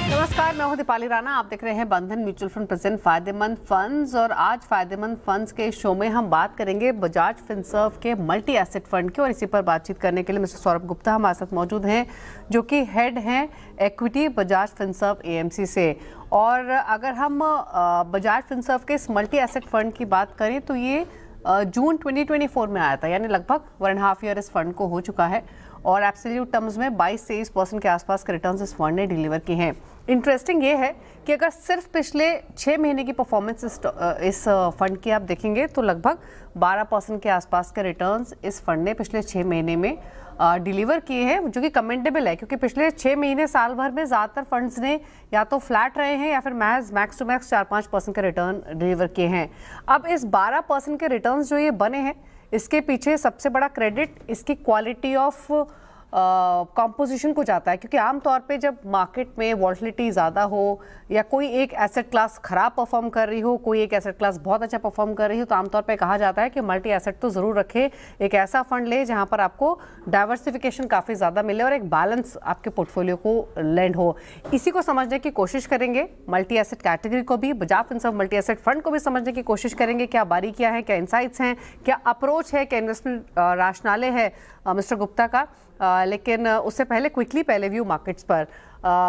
नमस्कार, मैं हूं दीपाली राणा। आप देख रहे हैं बंधन म्यूचुअल फंड प्रेजेंट फायदेमंद फंड्स। और आज फायदेमंद फंड्स के शो में हम बात करेंगे बजाज फिनसर्व के मल्टी एसेट फंड की। और इसी पर बातचीत करने के लिए मिस्टर सौरभ गुप्ता हमारे साथ मौजूद हैं, जो कि हेड हैं इक्विटी बजाज फिनसर्व एएमसी से। और अगर हम बजाज फिनसर्व के इस मल्टी एसेट फंड की बात करें तो ये जून 2024 में आया था, यानी लगभग 1.5 ईयर इस फंड को हो चुका है। और एब्सोल्यूट टर्म्स में 22-23% के आसपास के रिटर्न्स इस फंड ने डिलीवर किए हैं। इंटरेस्टिंग ये है कि अगर सिर्फ पिछले 6 महीने की परफॉर्मेंस इस फंड की आप देखेंगे तो लगभग 12% के आसपास के रिटर्न्स इस फंड ने पिछले 6 महीने में डिलीवर किए हैं, जो कि कमेंडेबल है, क्योंकि पिछले 6 महीने साल भर में ज़्यादातर फंड्स ने या तो फ्लैट रहे हैं या फिर मैक्स टू मैक्स 4-5% के रिटर्न डिलीवर किए हैं। अब इस 12% के रिटर्न्स जो ये बने हैं, इसके पीछे सबसे बड़ा क्रेडिट इसकी क्वालिटी ऑफ कॉम्पोजिशन को जाता है। क्योंकि आमतौर पे जब मार्केट में वॉलेटिलिटी ज़्यादा हो या कोई एक एसेट क्लास खराब परफॉर्म कर रही हो, कोई एक एसेट क्लास बहुत अच्छा परफॉर्म कर रही हो, तो आमतौर पे कहा जाता है कि मल्टी एसेट तो ज़रूर रखे, एक ऐसा फंड ले जहां पर आपको डाइवर्सिफिकेशन काफ़ी ज़्यादा मिले और एक बैलेंस आपके पोर्टफोलियो को लैंड हो। इसी को समझने की कोशिश करेंगे, मल्टी एसेट कैटेगरी को भी, Bajaj Finserv multi asset fund को भी समझने की कोशिश करेंगे। क्या बारीकियां हैं, क्या इंसाइट्स हैं, क्या अप्रोच है, क्या इन्वेस्टमेंट राशनाले है मिस्टर गुप्ता का। लेकिन उससे पहले व्यू मार्केट्स पर।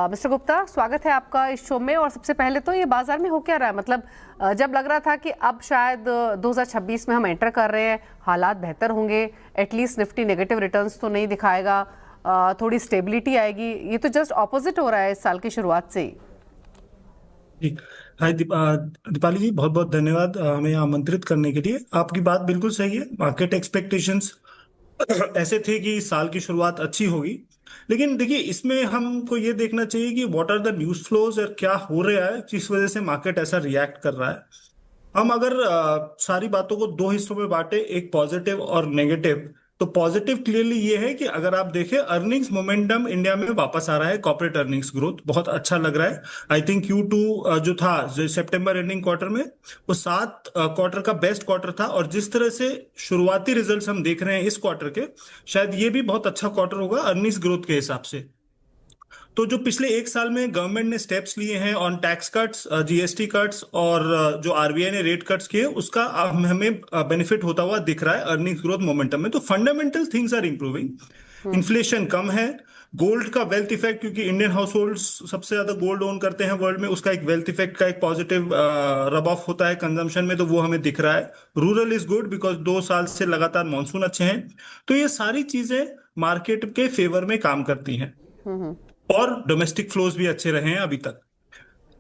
मिस्टर गुप्ता, स्वागत है आपका इस शो में। और सबसे पहले तो ये बाजार में हो क्या रहा है, मतलब जब लग रहा था कि अब शायद 2026 में हम एंटर कर रहे हैं, हालात बेहतर होंगे, एटलीस्ट निफ्टी नेगेटिव रिटर्न्स तो नहीं दिखाएगा, थोड़ी स्टेबिलिटी आएगी, ये तो जस्ट ऑपोजिट हो रहा है इस साल की शुरुआत से ही। हाय दीपाली जी, बहुत बहुत धन्यवाद हमें आमंत्रित करने के लिए। आपकी बात बिल्कुल सही है। मार्केट एक्सपेक्टेशंस ऐसे थे कि साल की शुरुआत अच्छी होगी, लेकिन देखिए इसमें हमको ये देखना चाहिए कि what are the news flows और क्या हो रहा है जिस वजह से मार्केट ऐसा रिएक्ट कर रहा है। हम अगर सारी बातों को 2 हिस्सों में बांटे, एक पॉजिटिव और नेगेटिव, तो पॉजिटिव क्लियरली ये है कि अगर आप देखें अर्निंग्स मोमेंटम इंडिया में वापस आ रहा है, कॉर्पोरेट अर्निंग्स ग्रोथ बहुत अच्छा लग रहा है। आई थिंक Q2 जो था, जो सितंबर एंडिंग क्वार्टर में, वो 7 क्वार्टर का बेस्ट क्वार्टर था। और जिस तरह से शुरुआती रिजल्ट्स हम देख रहे हैं इस क्वार्टर के, शायद ये भी बहुत अच्छा क्वार्टर होगा अर्निंग्स ग्रोथ के हिसाब से। तो जो पिछले 1 साल में गवर्नमेंट ने स्टेप्स लिए हैं on tax cuts, GST cuts और जो आरबीआई ने रेट कट्स किए, उसका हमें बेनिफिट होता हुआ दिख रहा है अर्निंग्स ग्रोथ मोमेंटम में। तो fundamental things are improving. Inflation कम है, गोल्ड का वेल्थ इफेक्ट, क्योंकि इंडियन हाउस होल्ड सबसे ज्यादा गोल्ड ओन करते हैं वर्ल्ड में, उसका एक वेल्थ इफेक्ट का एक पॉजिटिव रब ऑफ होता है कंजम्पशन में, तो वो हमें दिख रहा है। रूरल इज गुड बिकॉज 2 साल से लगातार मानसून अच्छे हैं। तो ये सारी चीजें मार्केट के फेवर में काम करती हैं। और डोमेस्टिक फ्लोज भी अच्छे रहे हैं अभी तक।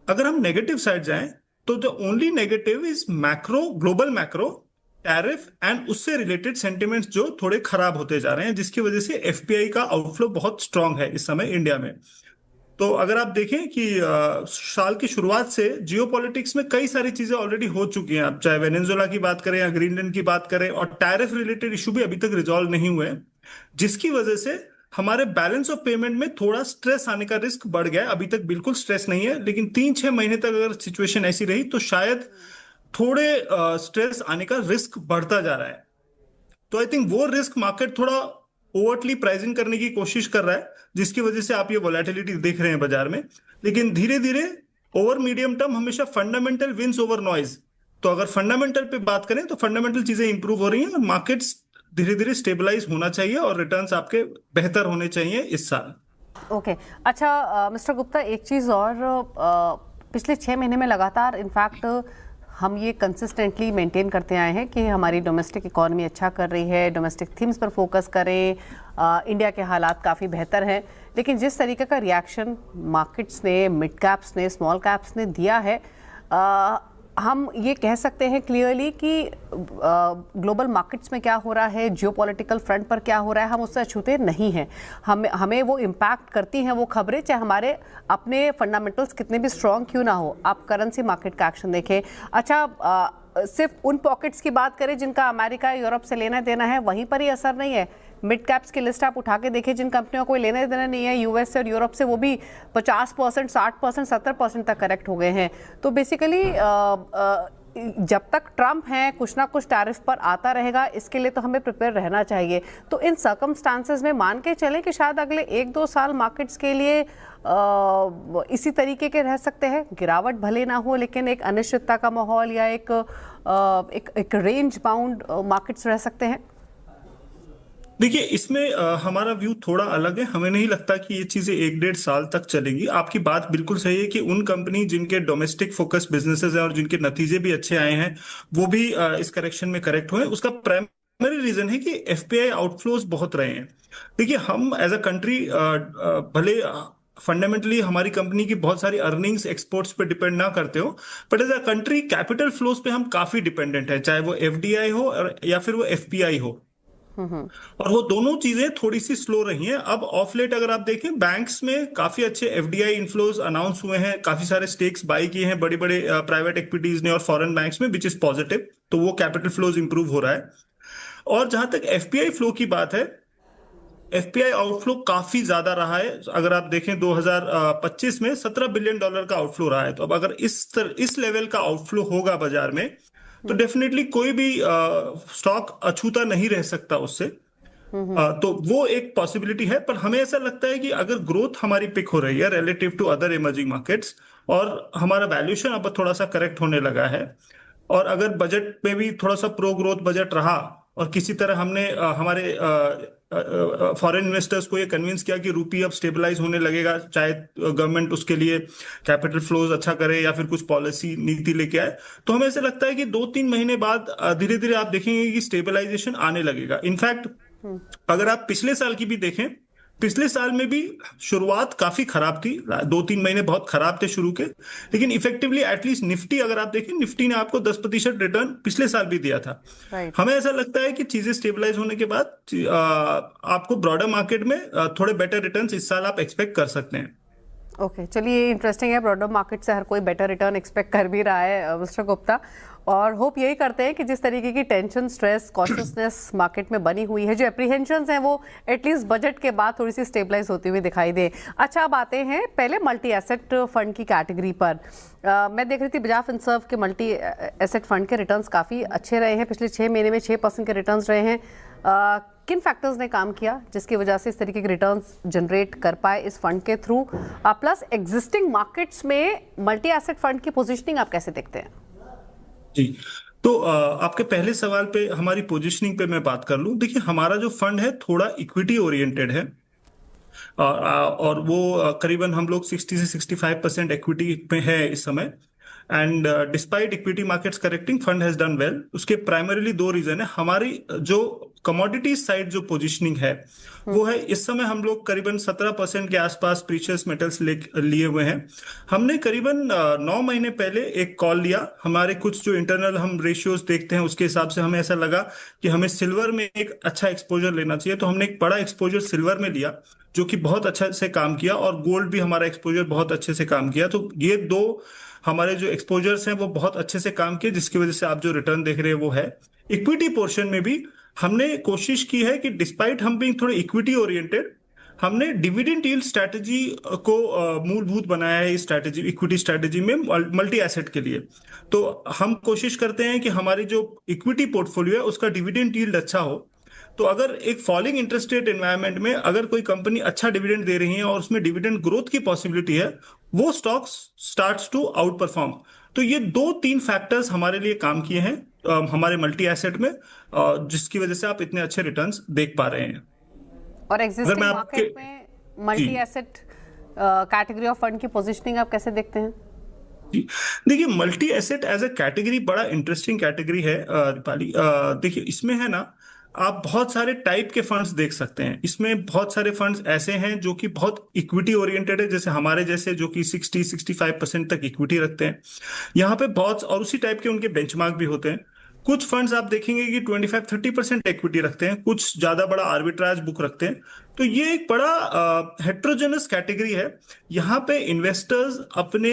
अगर हम नेगेटिव साइड जाएं तो the only negative is macro, global macro, tariff and उससे रिलेटेड सेंटिमेंट्स जो थोड़े खराब होते जा रहे हैं, जिसकी वजह से एफपीआई का आउटफ्लो बहुत स्ट्रांग है इस समय इंडिया में। तो अगर आप देखें कि साल की शुरुआत से जियोपॉलिटिक्स में कई सारी चीजें ऑलरेडी हो चुकी हैं, आप चाहे वेनेजुएला की बात करें या ग्रीनलैंड की बात करें, और टैरिफ रिलेटेड इशू भी अभी तक रिजॉल्व नहीं हुए, जिसकी वजह से हमारे बैलेंस ऑफ पेमेंट में थोड़ा स्ट्रेस आने का रिस्क बढ़ गया है। अभी तक बिल्कुल स्ट्रेस नहीं है, लेकिन 3-6 महीने तक अगर सिचुएशन ऐसी रही तो शायद थोड़े स्ट्रेस आने का रिस्क बढ़ता जा रहा है। तो आई थिंक वो रिस्क मार्केट थोड़ा ओवरटली प्राइसिंग करने की कोशिश कर रहा है, जिसकी वजह से आप ये वोलेटिलिटी देख रहे हैं बाजार में। लेकिन धीरे धीरे ओवर मीडियम टर्म हमेशा फंडामेंटल विंस ओवर नॉइज। तो अगर फंडामेंटल पे बात करें तो फंडामेंटल चीजें इंप्रूव हो रही हैं और मार्केट्स धीरे धीरे स्टेबलाइज होना चाहिए और रिटर्न्स आपके बेहतर होने चाहिए इस साल। ओके, अच्छा मिस्टर गुप्ता, एक चीज़ और, पिछले 6 महीने में लगातार इनफैक्ट हम ये कंसिस्टेंटली मेंटेन करते आए हैं कि हमारी डोमेस्टिक इकॉनमी अच्छा कर रही है, डोमेस्टिक थीम्स पर फोकस करें, इंडिया के हालात काफ़ी बेहतर हैं। लेकिन जिस तरीके का रिएक्शन मार्केट्स ने, मिड कैप्स ने, स्मॉल कैप्स ने दिया है, हम ये कह सकते हैं क्लियरली कि ग्लोबल मार्केट्स में क्या हो रहा है, जियोपॉलिटिकल फ्रंट पर क्या हो रहा है, हम उससे अछूते नहीं हैं। हमें वो इम्पैक्ट करती हैं वो खबरें, चाहे हमारे अपने फंडामेंटल्स कितने भी स्ट्रॉन्ग क्यों ना हो। आप करेंसी मार्केट का एक्शन देखें। अच्छा, सिर्फ उन पॉकेट्स की बात करें जिनका अमेरिका, यूरोप से लेना देना है, वहीं पर ही असर नहीं है। मिड कैप्स की लिस्ट आप उठा के देखिए, जिन कंपनियों को लेना देना नहीं है यूएस से और यूरोप से, वो भी 50%, 60%, 70% तक करेक्ट हो गए हैं। तो बेसिकली जब तक ट्रम्प है कुछ ना कुछ टैरिफ पर आता रहेगा, इसके लिए तो हमें प्रिपेयर रहना चाहिए। तो इन सर्कमस्टांसेस में मान के चलें कि शायद अगले 1-2 साल मार्केट्स के लिए इसी तरीके के रह सकते हैं, गिरावट भले ना हो लेकिन एक अनिश्चितता का माहौल या एक रेंज बाउंड मार्केट्स रह सकते हैं। देखिए, इसमें हमारा व्यू थोड़ा अलग है। हमें नहीं लगता कि ये चीजें 1-1.5 साल तक चलेगी। आपकी बात बिल्कुल सही है कि उन कंपनी जिनके डोमेस्टिक फोकस बिजनेसेस हैं और जिनके नतीजे भी अच्छे आए हैं वो भी इस करेक्शन में करेक्ट हुए। उसका प्राइमरी रीजन है कि एफपीआई आउटफ्लोज बहुत रहे हैं। देखिए, हम एज अ कंट्री भले फंडामेंटली हमारी कंपनी की बहुत सारी अर्निंग्स एक्सपोर्ट्स पे डिपेंड ना करते हो, but as a country capital flows पे हम काफी डिपेंडेंट है, चाहे वो एफडीआई हो या फिर वो एफपीआई हो। और वो दोनों चीजें थोड़ी सी स्लो रही हैं। अब ऑफ लेट अगर आप देखें, बैंक्स में काफी अच्छे एफडीआई इनफ्लोज अनाउंस हुए हैं, काफी सारे स्टेक्स बाई किए हैं बड़े बड़े प्राइवेट इक्विटीज ने और फॉरेन बैंक्स में, विच इज पॉजिटिव। तो वो कैपिटल फ्लोज इंप्रूव हो रहा है। और जहां तक एफपीआई फ्लो की बात है, एफपीआई आउटफ्लो काफी ज्यादा रहा है। अगर आप देखें 2025 में $17 बिलियन का आउटफ्लो रहा है। तो अब अगर इस लेवल का आउटफ्लो होगा बाजार में तो डेफिनेटली कोई भी स्टॉक अछूता नहीं रह सकता उससे। तो वो एक पॉसिबिलिटी है। पर हमें ऐसा लगता है कि अगर ग्रोथ हमारी पिक हो रही है relative to other emerging markets और हमारा वैल्यूएशन अब थोड़ा सा करेक्ट होने लगा है, और अगर बजट में भी थोड़ा सा प्रो ग्रोथ बजट रहा और किसी तरह हमने हमारे फॉरेन इन्वेस्टर्स को ये कन्विंस किया कि रूपी अब स्टेबलाइज होने लगेगा, चाहे गवर्नमेंट उसके लिए कैपिटल फ्लोज अच्छा करे या फिर कुछ पॉलिसी नीति लेके आए, तो हमें ऐसा लगता है कि 2-3 महीने बाद धीरे धीरे आप देखेंगे कि स्टेबलाइजेशन आने लगेगा। इनफैक्ट अगर आप पिछले साल की भी देखें, पिछले साल में भी शुरुआत काफी खराब थी, 2-3 महीने बहुत खराब थे शुरू के, लेकिन इफेक्टिवली एटलीस्ट निफ्टी अगर आप देखें, निफ्टी ने आपको 10% रिटर्न पिछले साल भी दिया था। हमें ऐसा लगता है कि चीजें स्टेबलाइज होने के बाद आपको ब्रॉडर मार्केट में थोड़े बेटर रिटर्न्स इस साल आप एक्सपेक्ट कर सकते हैं। ओके, चलिए, इंटरेस्टिंग है। ब्रॉडर मार्केट से हर कोई बेटर रिटर्न एक्सपेक्ट कर भी रहा है मिस्टर गुप्ता, और होप यही करते हैं कि जिस तरीके की टेंशन, स्ट्रेस, कॉशियसनेस मार्केट में बनी हुई है, जो एप्रीहेंशंस हैं, वो एटलीस्ट बजट के बाद थोड़ी सी स्टेबलाइज होती हुई दिखाई दे। अच्छा, अब आते हैं पहले मल्टी एसेट फंड की कैटेगरी पर। मैं देख रही थी बजाज फिनसर्व के मल्टी एसेट फंड के रिटर्न्स काफ़ी अच्छे रहे हैं। पिछले 6 महीने में 6% के रिटर्न्स रहे हैं। किन फैक्टर्स ने काम किया जिसकी वजह से इस तरीके के रिटर्न्स जनरेट कर पाए इस फंड के थ्रू? प्लस एग्जिस्टिंग मार्केट्स में मल्टी एसेट फंड की पोजीशनिंग आप कैसे देखते हैं? जी, तो आपके पहले सवाल पे हमारी पोजीशनिंग पे मैं बात कर लूं। देखिए, हमारा जो फंड है थोड़ा इक्विटी ओरिएंटेड है, और वो करीबन हम लोग 60 से 65% इक्विटी में है इस समय। And despite equity markets correcting, fund has done well. उसके प्राइमरीली 2 रीजन है। हमारी जो कमोडिटीज साइड जो पोजीशनिंग है वो है, इस समय हम लोग करीबन 17% के आसपास प्रीशियस मेटल्स लिए हुए हैं। हमने करीबन 9 महीने पहले एक कॉल लिया। हमारे कुछ जो इंटरनल हम रेशियोज देखते हैं उसके हिसाब से हमें ऐसा लगा कि हमें सिल्वर में एक अच्छा एक्सपोजर लेना चाहिए, तो हमने एक बड़ा एक्सपोजर सिल्वर में लिया जो कि बहुत अच्छा से काम किया, और गोल्ड भी हमारा एक्सपोजर बहुत अच्छे से काम किया। तो ये 2 हमारे जो एक्सपोजर्स हैं वो बहुत अच्छे से काम किए, जिसकी वजह से आप जो रिटर्न देख रहे हैं वो है। इक्विटी पोर्शन में भी हमने कोशिश की है कि डिस्पाइट हम बीइंग थोड़े इक्विटी ओरिएंटेड, हमने डिविडेंड यील्ड स्ट्रैटेजी को मूलभूत बनाया है इस स्ट्रैटेजी, इक्विटी स्ट्रैटेजी में मल्टी एसेट के लिए। तो हम कोशिश करते हैं कि हमारी जो इक्विटी पोर्टफोलियो है उसका डिविडेंड यील्ड अच्छा हो। तो अगर एक फॉलिंग इंटरेस्ट रेट एनवायरनमेंट में अगर कोई कंपनी अच्छा डिविडेंड दे रही है और उसमें डिविडेंड ग्रोथ की पॉसिबिलिटी है, वो stocks starts to outperform. तो ये 2-3 फैक्टर्स हमारे लिए काम किए हैं हमारे मल्टी एसेट में, जिसकी वजह से आप इतने अच्छे रिटर्न्स देख पा रहे हैं। और एग्जिस्टिंग मार्केट में multi asset category of fund की पोजीशनिंग आप कैसे देखते हैं? देखिए, multi asset as a category बड़ा इंटरेस्टिंग कैटेगरी है दीपाली। देखिए, इसमें है ना, आप बहुत सारे टाइप के फंड्स देख सकते हैं। इसमें बहुत सारे फंड्स ऐसे हैं जो कि बहुत इक्विटी ओरिएंटेड है, जैसे हमारे जैसे, जो कि 60-65% तक इक्विटी रखते हैं। यहाँ पे बहुत, और उसी टाइप के उनके बेंचमार्क भी होते हैं। कुछ फंड्स आप देखेंगे कि 25-30% इक्विटी रखते हैं, कुछ ज्यादा बड़ा आर्बिट्राज बुक रखते हैं। तो ये एक बड़ा हेट्रोजेनस कैटेगरी है। यहाँ पे इन्वेस्टर्स अपने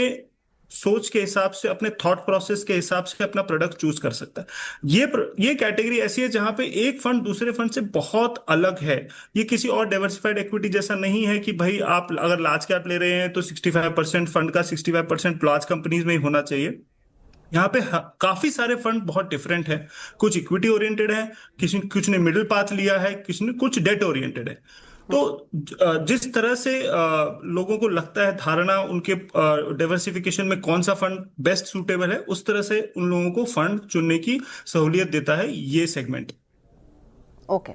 सोच के हिसाब से, अपने थॉट प्रोसेस के हिसाब से अपना प्रोडक्ट चूज कर सकता है। ये कैटेगरी ऐसी है जहां पे एक फंड दूसरे फंड से बहुत अलग है। ये किसी और डाइवर्सिफाइड इक्विटी जैसा नहीं है कि भाई आप अगर लार्ज कैप ले रहे हैं तो 65% फंड का 65% लार्ज कंपनीज में ही होना चाहिए। यहाँ पे काफी सारे फंड बहुत डिफरेंट हैं। कुछ इक्विटी ओरिएंटेड है, किसी कुछ ने मिडिल पाथ लिया है, किसी ने कुछ डेट ओरिएंटेड है। तो जिस तरह से लोगों को लगता है, धारणा उनके डाइवर्सिफिकेशन में कौन सा फंड बेस्ट सूटेबल है, उस तरह से उन लोगों को फंड चुनने की सहूलियत देता है ये सेगमेंट। ओके।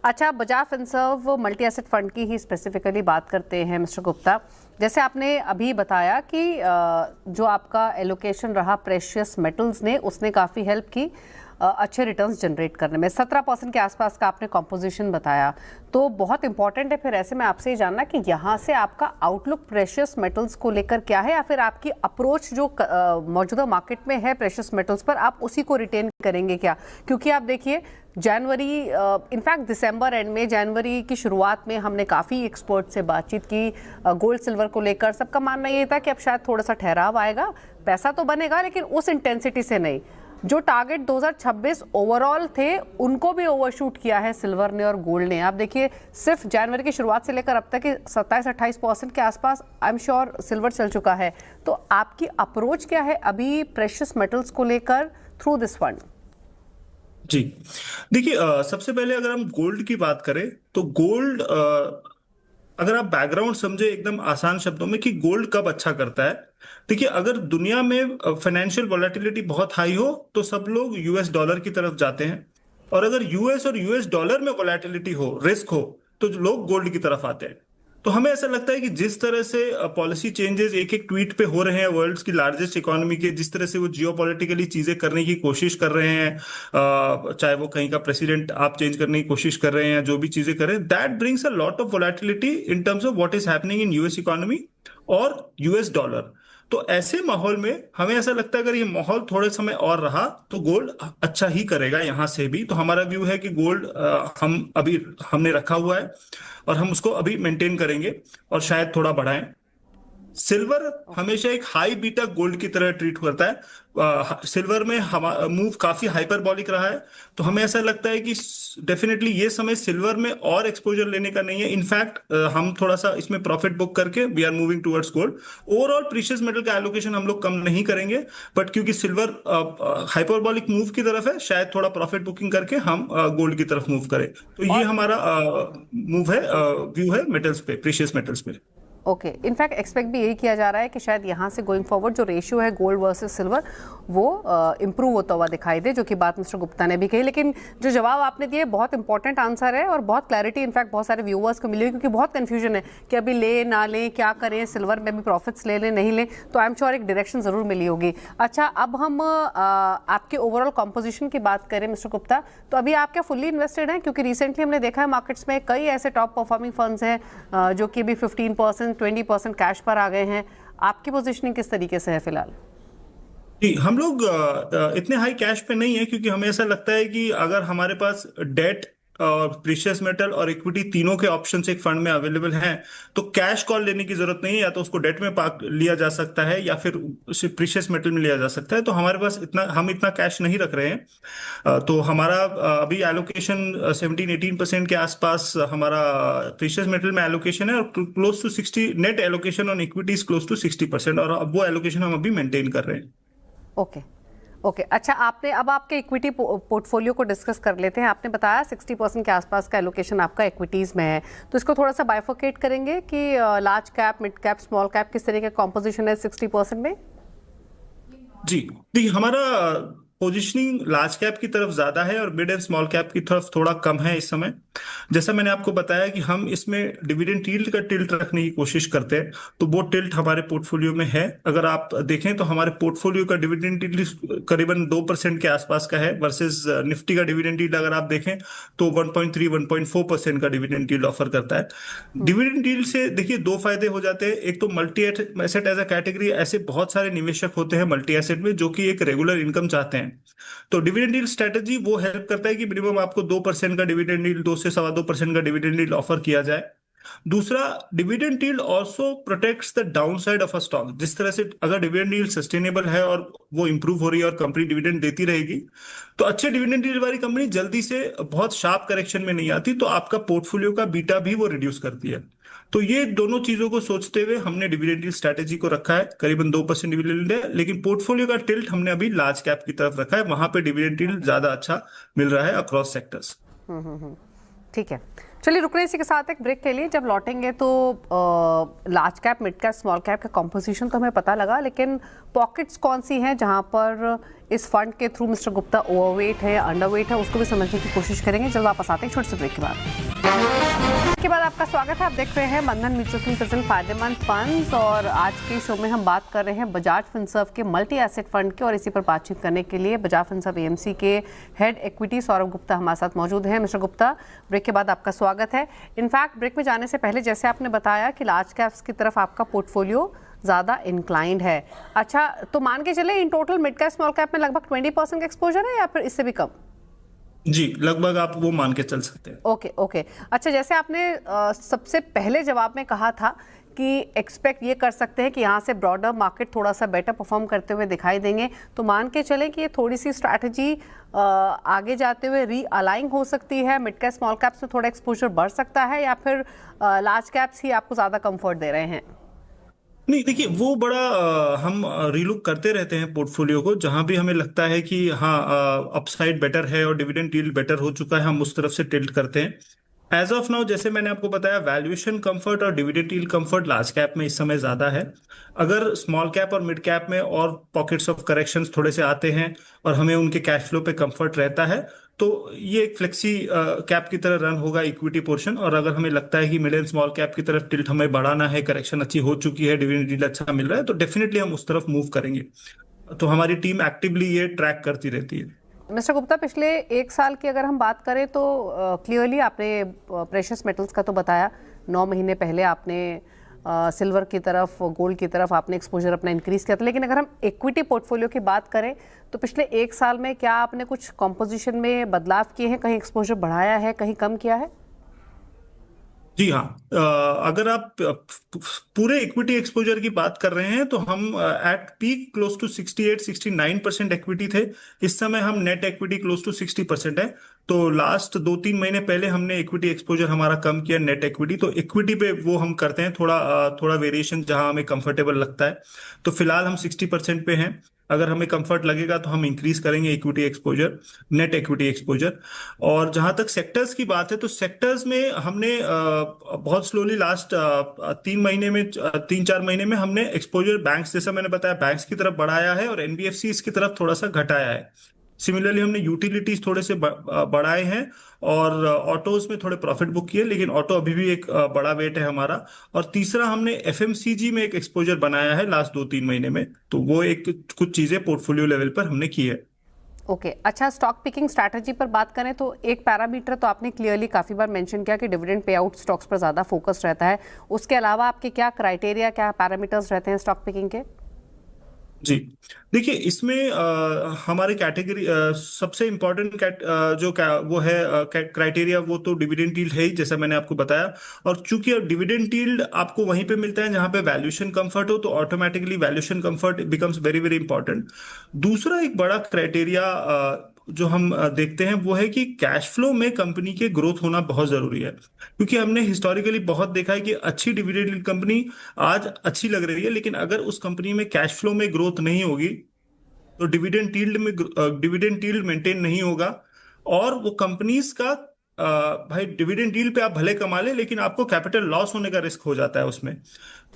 अच्छा, Bajaj Finserv multi asset fund की ही स्पेसिफिकली बात करते हैं मिस्टर गुप्ता। जैसे आपने अभी बताया कि जो आपका एलोकेशन रहा प्रेशियस मेटल्स ने, उसने काफ़ी हेल्प की अच्छे रिटर्न्स जनरेट करने में। 17% के आसपास का आपने कॉम्पोजिशन बताया, तो बहुत इंपॉर्टेंट है फिर ऐसे में आपसे ये जानना कि यहाँ से आपका आउटलुक प्रेशियस मेटल्स को लेकर क्या है, या फिर आपकी अप्रोच जो मौजूदा मार्केट में है प्रेशियस मेटल्स पर, आप उसी को रिटेन करेंगे क्या? क्योंकि आप देखिए जनवरी, इनफैक्ट दिसंबर एंड में, जनवरी की शुरुआत में हमने काफ़ी एक्सपर्ट से बातचीत की गोल्ड सिल्वर को लेकर। सबका मानना ये था कि अब शायद थोड़ा सा ठहराव आएगा, पैसा तो बनेगा लेकिन उस इंटेंसिटी से नहीं। जो टारगेट 2026 ओवरऑल थे उनको भी ओवरशूट किया है सिल्वर ने और गोल्ड ने। आप देखिए सिर्फ जनवरी की शुरुआत से लेकर अब तक की 27-28% के आसपास आई एम श्योर सिल्वर चल चुका है। तो आपकी अप्रोच क्या है अभी प्रेशियस मेटल्स को लेकर थ्रू दिस फंड? जी, देखिए, सबसे पहले अगर हम गोल्ड की बात करें तो गोल्ड, अगर आप बैकग्राउंड समझे एकदम आसान शब्दों में कि गोल्ड कब अच्छा करता है। देखिए, अगर दुनिया में फाइनेंशियल वॉलेटिलिटी बहुत हाई हो तो सब लोग यूएस डॉलर की तरफ जाते हैं, और अगर यूएस और यूएस डॉलर में वॉलेटिलिटी हो, रिस्क हो, तो लोग गोल्ड की तरफ आते हैं। तो हमें ऐसा लगता है कि जिस तरह से पॉलिसी चेंजेस एक एक ट्वीट पे हो रहे हैं वर्ल्ड की लार्जेस्ट इकोनॉमी के, जिस तरह से वो जियोपॉलिटिकली चीजें करने की कोशिश कर रहे हैं, चाहे वो कहीं का प्रेसिडेंट आप चेंज करने की कोशिश कर रहे हैं, जो भी चीजें कर रहे हैं, that brings a lot of volatility in terms of what is happening in US economy और यूएस डॉलर। तो ऐसे माहौल में हमें ऐसा लगता है अगर ये माहौल थोड़े समय और रहा तो गोल्ड अच्छा ही करेगा यहां से भी। तो हमारा व्यू है कि गोल्ड हम अभी हमने रखा हुआ है और हम उसको अभी मेंटेन करेंगे और शायद थोड़ा बढ़ाएं। सिल्वर हमेशा एक हाई बीटा गोल्ड की तरह ट्रीट करता है। सिल्वर में मूव काफी हाइपरबॉलिक रहा है, तो हमें ऐसा लगता है कि डेफिनेटली ये समय सिल्वर में और एक्सपोजर लेने का नहीं है। इनफैक्ट हम थोड़ा सा इसमें प्रॉफिट बुक करके we are moving towards gold. Overall precious metal का एलोकेशन हम लोग कम नहीं करेंगे, बट क्योंकि सिल्वर हाइपरबॉलिक मूव की तरफ है, शायद थोड़ा प्रॉफिट बुकिंग करके हम गोल्ड की तरफ मूव करें। तो ये और हमारा मूव है, व्यू है मेटल्स पे, प्रीशियस मेटल्स पे। ओके, इनफैक्ट एक्सपेक्ट भी यही किया जा रहा है कि शायद यहाँ से गोइंग फॉरवर्ड जो रेशियो है गोल्ड वर्सेस सिल्वर वो इम्प्रूव होता हुआ दिखाई दे, जो कि बात मिस्टर गुप्ता ने भी कही। लेकिन जो जवाब आपने दिए बहुत इंपॉर्टेंट आंसर है और बहुत क्लैरिटी इनफैक्ट बहुत सारे व्यूअर्स को मिली है, क्योंकि बहुत कन्फ्यूजन है कि अभी ले ना लें, क्या करें, सिल्वर में भी प्रॉफिट्स ले लें नहीं लें। तो आई एम श्योर एक डायरेक्शन ज़रूर मिली होगी। अच्छा, अब हम आपके ओवरऑल कॉम्पोजिशन की बात करें मिस्टर गुप्ता, तो अभी आप क्या फुल्ली इन्वेस्टेड हैं? क्योंकि रिसेंटली हमने देखा है मार्केट्स में कई ऐसे टॉप परफॉर्मिंग फंड्स हैं जो कि अभी 15% 20% कैश पर आ गए हैं। आपकी पोजीशनिंग किस तरीके से है फिलहाल? जी, हम लोग इतने हाई कैश पे नहीं है, क्योंकि हमें ऐसा लगता है कि अगर हमारे पास डेट और प्रीशियस मेटल और इक्विटी तीनों के ऑप्शंस एक फंड में अवेलेबल हैं, तो कैश कॉल लेने की जरूरत नहीं है। या तो उसको डेट में लिया जा सकता है या फिर उसे प्रीशियस मेटल में लिया जा सकता है। तो हमारे पास हम इतना कैश नहीं रख रहे हैं। तो हमारा अभी एलोकेशन 17-18% के आसपास हमारा प्रीशियस मेटल में एलोकेशन है, और close to 60 net allocation on equity close to 60%, और अब वो एलोकेशन हम अभी मेंटेन कर रहे हैं। Okay okay. अच्छा, आपने अब आपके इक्विटी पोर्टफोलियो को डिस्कस कर लेते हैं। आपने बताया 60% के आसपास का एलोकेशन आपका इक्विटीज़ में है, तो इसको थोड़ा सा बाइफोकेट करेंगे कि large cap, mid cap, small cap, किस तरह का कॉम्पोजिशन है 60% में? जी, देखिए, हमारा पोजीशनिंग लार्ज कैप की तरफ ज्यादा है और मिड एंड स्मॉल कैप की तरफ थोड़ा कम है इस समय। जैसा मैंने आपको बताया कि हम इसमें डिविडेंड यील्ड का टिल्ट रखने की कोशिश करते हैं, तो वो टिल्ट हमारे पोर्टफोलियो में है। अगर आप देखें तो हमारे पोर्टफोलियो का डिविडेंड यील्ड करीबन 2% के आसपास का है, वर्सेस निफ्टी का डिविडेंड यील्ड अगर आप देखें तो 1.3-1.4% का डिविडेंड यील्ड ऑफर करता है। डिविडेंड यील्ड से देखिए दो फायदे हो जाते हैं। एक तो multi asset as a category, ऐसे बहुत सारे निवेशक होते हैं मल्टी एसेट में जो कि एक रेगुलर इनकम चाहते हैं, तो डिविडेंड यील्ड स्ट्रेटजी वो हेल्प करता है कि मिनिमम आपको 2% का डिविडेंड यील्ड, 2 से 2.25% का डिविडेंड यील्ड ऑफर किया जाए। दूसरा, dividend yield also protects the down side of a stock. जिस तरह से अगर डिविडेंड यील्ड सस्टेनेबल है और वो इंप्रूव हो रही है और कंपनी डिविडेंड देती रहेगी, तो अच्छे डिविडेंड यील्ड वाली कंपनी जल्दी से बहुत शार्प करेक्शन में नहीं आती, तो आपका पोर्टफोलियो का बीटा भी वो रिड्यूस करती है। तो ये दोनों चीजों को सोचते हुए हमने डिविडेंड यील्ड स्ट्रैटेजी को रखा है। करीबन 2% डिविडेंड है, लेकिन पोर्टफोलियो का टिल्ट हमने अभी लार्ज कैप की तरफ रखा है, वहां पे डिविडेंड यील्ड ज्यादा अच्छा मिल रहा है अक्रॉस सेक्टर्स। ठीक है, चलिए रुक रहे हैं इसी के साथ एक ब्रेक के लिए। जब लौटेंगे तो large cap, mid cap, small cap का कॉम्पोजिशन तो हमें पता लगा, लेकिन पॉकेट्स कौन सी हैं जहां पर इस फंड के थ्रू मिस्टर गुप्ता ओवरवेट है या अंडरवेट है, उसको भी समझने की कोशिश करेंगे। जब वापस आते हैं छोटे से ब्रेक के बाद आपका स्वागत है। आप देख रहे हैं बंधन म्यूचुअल फंड प्रेजेंट फायदेमंद फंड्स, और आज के शो में हम बात कर रहे हैं बजाज फिनसर्व के मल्टी एसेट फंड के, और इसी पर बातचीत करने के लिए बजाज फिनसर्व एएमसी के हेड इक्विटी सौरभ गुप्ता हमारे साथ मौजूद हैं। मिस्टर गुप्ता, ब्रेक के बाद आपका स्वागत है। इनफैक्ट ब्रेक में जाने से पहले जैसे आपने बताया कि लार्ज कैप्स की तरफ आपका पोर्टफोलियो ज़्यादा इंक्लाइंड है। अच्छा, तो मान के चले in total mid cap small cap में लगभग 20% का एक्सपोजर है या फिर इससे भी कम? जी, लगभग आप वो मान के चल सकते हैं। Okay okay. अच्छा, जैसे आपने सबसे पहले जवाब में कहा था कि एक्सपेक्ट ये कर सकते हैं कि यहाँ से ब्रॉडर मार्केट थोड़ा सा बेटर परफॉर्म करते हुए दिखाई देंगे, तो मान के चलें कि ये थोड़ी सी स्ट्रैटेजी आगे जाते हुए रीअलाइन हो सकती है, मिड कैप स्मॉल कैप्स में थोड़ा एक्सपोजर बढ़ सकता है, या फिर लार्ज कैप्स ही आपको ज़्यादा कंफर्ट दे रहे हैं? नहीं, देखिए वो बड़ा हम रीलुक करते रहते हैं पोर्टफोलियो को, जहां भी हमें लगता है कि हाँ अपसाइड बेटर है और डिविडेंड यील्ड बेटर हो चुका है, हम उस तरफ से टिल्ट करते हैं। एज ऑफ नाउ, जैसे मैंने आपको बताया, वैल्यूएशन कंफर्ट और dividend yield comfort large cap में इस समय ज्यादा है। अगर स्मॉल कैप और मिड कैप में और पॉकेट्स ऑफ करेक्शंस थोड़े से आते हैं और हमें उनके कैश फ्लो पे कंफर्ट रहता है, तो ये एक फ्लेक्सी कैप की तरह रन होगा इक्विटी पोर्शन। और अगर हमें लगता है कि मिड एंड स्मॉल कैप की तरफ टिल्ट हमें बढ़ाना है, करेक्शन अच्छी हो चुकी है, डिविडेंड यील्ड अच्छा मिल रहा है, तो डेफिनेटली हम उस तरफ मूव करेंगे। तो हमारी टीम एक्टिवली ये ट्रैक करती रहती है। मिस्टर गुप्ता, पिछले एक साल की अगर हम बात करें तो क्लियरली आपने प्रेशियस मेटल्स का तो बताया, 9 महीने पहले आपने सिल्वर की तरफ, गोल्ड की तरफ आपने एक्सपोजर अपना इंक्रीज किया था, लेकिन अगर हम इक्विटी पोर्टफोलियो की बात करें तो पिछले एक साल में क्या आपने कुछ कॉम्पोजिशन में बदलाव किए हैं? कहीं एक्सपोजर बढ़ाया है, कहीं कम किया है? जी हाँ, अगर आप पूरे इक्विटी एक्सपोजर की बात कर रहे हैं तो हम at peak close to 68-69% equity थे। इस समय हम नेट इक्विटी क्लोज टू 60% है। तो लास्ट 2-3 महीने पहले हमने इक्विटी एक्सपोजर हमारा कम किया नेट इक्विटी। तो इक्विटी पे वो हम करते हैं थोड़ा वेरिएशन जहां हमें कंफर्टेबल लगता है। तो फिलहाल हम 60% पे हैं। अगर हमें कंफर्ट लगेगा तो हम इंक्रीज करेंगे equity exposure, net equity exposure. और जहां तक सेक्टर्स की बात है, तो सेक्टर्स में हमने बहुत स्लोली लास्ट 3 महीने में, 3-4 महीने में हमने एक्सपोजर बैंक्स, जैसा मैंने बताया, बैंक्स की तरफ बढ़ाया है और एनबीएफसी की तरफ थोड़ा सा घटाया है। सिमिलरली हमने यूटिलिटीज थोड़े से बढ़ाए हैं और ऑटोज में थोड़े प्रॉफिट बुक किए, लेकिन ऑटो अभी भी एक बड़ा वेट है हमारा। और तीसरा, हमने एफएमसीजी में एक एक्सपोजर बनाया है लास्ट 2-3 महीने में। तो वो एक कुछ चीजें पोर्टफोलियो लेवल पर हमने की है। ओके अच्छा, स्टॉक पिकिंग स्ट्रैटेजी पर बात करें तो एक पैरामीटर तो आपने क्लियरली काफ़ी बार मेंशन किया कि डिविडेंड पे आउट स्टॉक्स पर ज़्यादा फोकस रहता है। उसके अलावा आपके क्या क्राइटेरिया, क्या पैरामीटर्स रहते हैं स्टॉक पिकिंग के? जी, देखिए इसमें हमारे कैटेगरी सबसे इम्पोर्टेंट जो वो है क्राइटेरिया, वो तो डिविडेंड यील्ड है ही, जैसा मैंने आपको बताया। और चूंकि अब डिविडेंड यील्ड आपको वहीं पे मिलता है जहां पे वैल्यूएशन कंफर्ट हो, तो automatically valuation comfort becomes very very important. दूसरा एक बड़ा क्राइटेरिया जो हम देखते हैं वो है कि कैश फ्लो में कंपनी के ग्रोथ होना बहुत जरूरी है। क्योंकि हमने हिस्टोरिकली बहुत देखा है कि अच्छी डिविडेंड यील्ड कंपनी आज अच्छी लग रही है, लेकिन अगर उस कंपनी में कैश फ्लो में ग्रोथ नहीं होगी तो डिविडेंड यील्ड मेंटेन नहीं होगा। और वो कंपनीज का भाई, डिविडेंड यील्ड पे आप भले कमा ले, लेकिन आपको कैपिटल लॉस होने का रिस्क हो जाता है उसमें।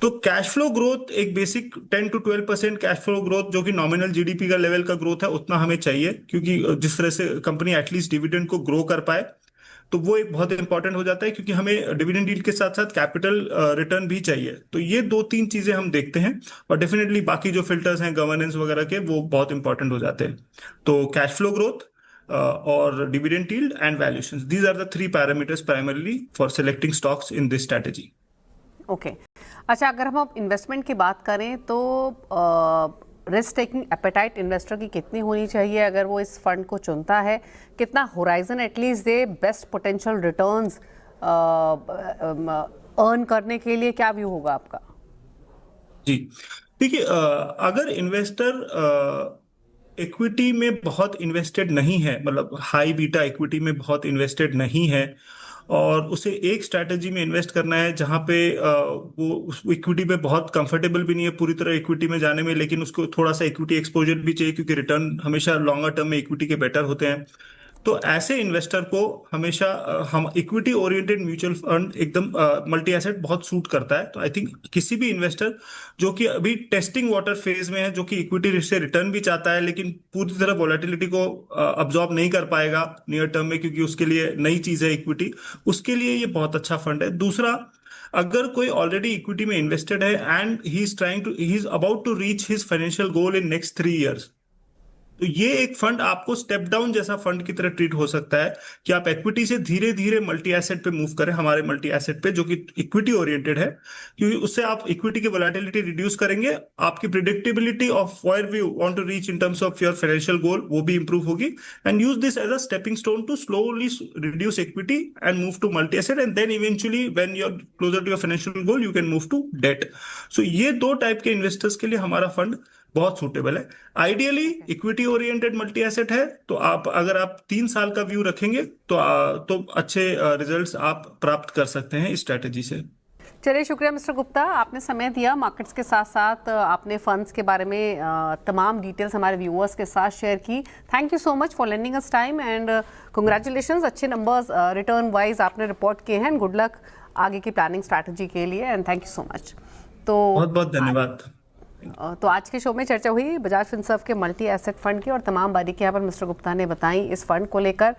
तो कैश फ्लो ग्रोथ, एक बेसिक 10-12% कैश फ्लो ग्रोथ, जो कि नॉमिनल जीडीपी का लेवल का ग्रोथ है, उतना हमें चाहिए। क्योंकि जिस तरह से कंपनी एटलीस्ट डिविडेंड को ग्रो कर पाए, तो वो एक बहुत इंपॉर्टेंट हो जाता है। क्योंकि हमें डिविडेंड यील्ड के साथ साथ कैपिटल रिटर्न भी चाहिए। तो ये 2-3 चीजें हम देखते हैं। और डेफिनेटली बाकी जो फिल्टर्स हैं गवर्नेंस वगैरह के, वो बहुत इंपॉर्टेंट हो जाते हैं। तो कैश फ्लो ग्रोथ और dividend yield and valuations, these are the 3 parameters primarily for selecting stocks in this strategy. Okay अच्छा, अगर हम अब इन्वेस्टमेंट की बात करें तो रिस्क टेकिंग एपेटाइट इन्वेस्टर की कितनी होनी चाहिए अगर वो इस फंड को चुनता है? कितना horizon at least they best potential returns earn करने के लिए क्या व्यू होगा आपका? जी देखिए, अगर इन्वेस्टर इक्विटी में बहुत इन्वेस्टेड नहीं है, मतलब हाई बीटा इक्विटी में बहुत इन्वेस्टेड नहीं है, और उसे एक स्ट्रैटेजी में इन्वेस्ट करना है जहां पे वो उस इक्विटी में बहुत कंफर्टेबल भी नहीं है पूरी तरह इक्विटी में जाने में, लेकिन उसको थोड़ा सा इक्विटी एक्सपोजर भी चाहिए क्योंकि रिटर्न हमेशा लॉन्गर टर्म में इक्विटी के बेटर होते हैं। तो ऐसे इन्वेस्टर को हमेशा हम इक्विटी ओरिएंटेड म्यूचुअल फंड एकदम मल्टी एसेट बहुत सूट करता है। तो आई थिंक किसी भी इन्वेस्टर जो कि अभी टेस्टिंग वाटर फेज में है, जो कि इक्विटी से रिटर्न भी चाहता है लेकिन पूरी तरह वोलेटिलिटी को अब्जॉर्ब नहीं कर पाएगा नियर टर्म में क्योंकि उसके लिए नई चीज है इक्विटी, उसके लिए ये बहुत अच्छा फंड है। दूसरा, अगर कोई ऑलरेडी इक्विटी में इन्वेस्टेड है and he is about to reach his financial goal in next 3 years, तो ये एक फंड आपको स्टेप डाउन जैसा फंड की तरह ट्रीट हो सकता है कि आप इक्विटी से धीरे धीरे मल्टी एसेट पे मूव करें, हमारे मल्टी एसेट पे जो कि इक्विटी ओरिएंटेड है, क्योंकि उससे आप इक्विटी की वोलेटिलिटी रिड्यूस करेंगे, आपकी predictability of where we want to reach in terms of your financial goal वो भी इंप्रूव होगी, and use this as a stepping stone to slowly reduce equity and move to multi asset, and then eventually when you are closer to your financial goal you can move to debt. So ये दो type के investors के लिए हमारा fund बहुत suitable है। Ideally equity oriented multi asset है, तो अगर आप 3 साल का व्यू रखेंगे तो अच्छे रिजल्ट्स आप प्राप्त कर सकते हैं इस स्ट्रेटेजी से। चलिए, शुक्रिया मिस्टर गुप्ता, आपने समय दिया, मार्केट्स के साथ साथ आपने फंड्स के बारे में तमाम डिटेल्स हमारे व्यूअर्स के साथ शेयर की। Thank you so much for lending us time and congratulations, अच्छे नंबर्स रिटर्न वाइज आपने रिपोर्ट किए हैं, एंड गुड लक आगे की प्लानिंग स्ट्रैटेजी के लिए, and thank you so much. तो बहुत बहुत धन्यवाद। तो आज के शो में चर्चा हुई बजाज फिनसर्व के मल्टी एसेट फंड की, और तमाम बारीकियां पर मिस्टर गुप्ता ने बताई। इस फंड को लेकर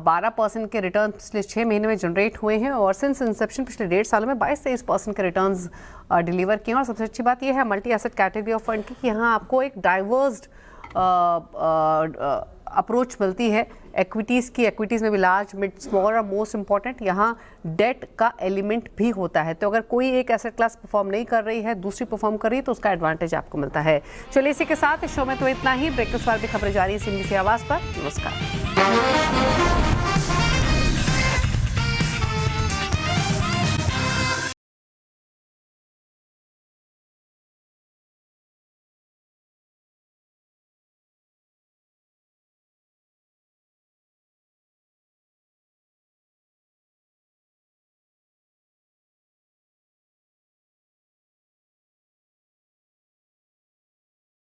12% के रिटर्न पिछले 6 महीने में जनरेट हुए हैं, और सिंस इंसेप्शन पिछले 1.5 सालों में 22-23% के रिटर्न्स डिलीवर किए हैं। और सबसे अच्छी बात यह है multi asset category of fund की कि यहाँ आपको एक डाइवर्स्ड अप्रोच मिलती है एक्विटीज़ में भी, लार्ज मिड स्मॉल, और मोस्ट इंपॉर्टेंट यहाँ डेट का एलिमेंट भी होता है। तो अगर कोई एक एसेट क्लास परफॉर्म नहीं कर रही है, दूसरी परफॉर्म कर रही है, तो उसका एडवांटेज आपको मिलता है। चलिए, इसी के साथ इस शो में तो इतना ही। ब्रेकफास्ट वार भी खबरें जारी है CNBC आवाज़ पर। नमस्कार।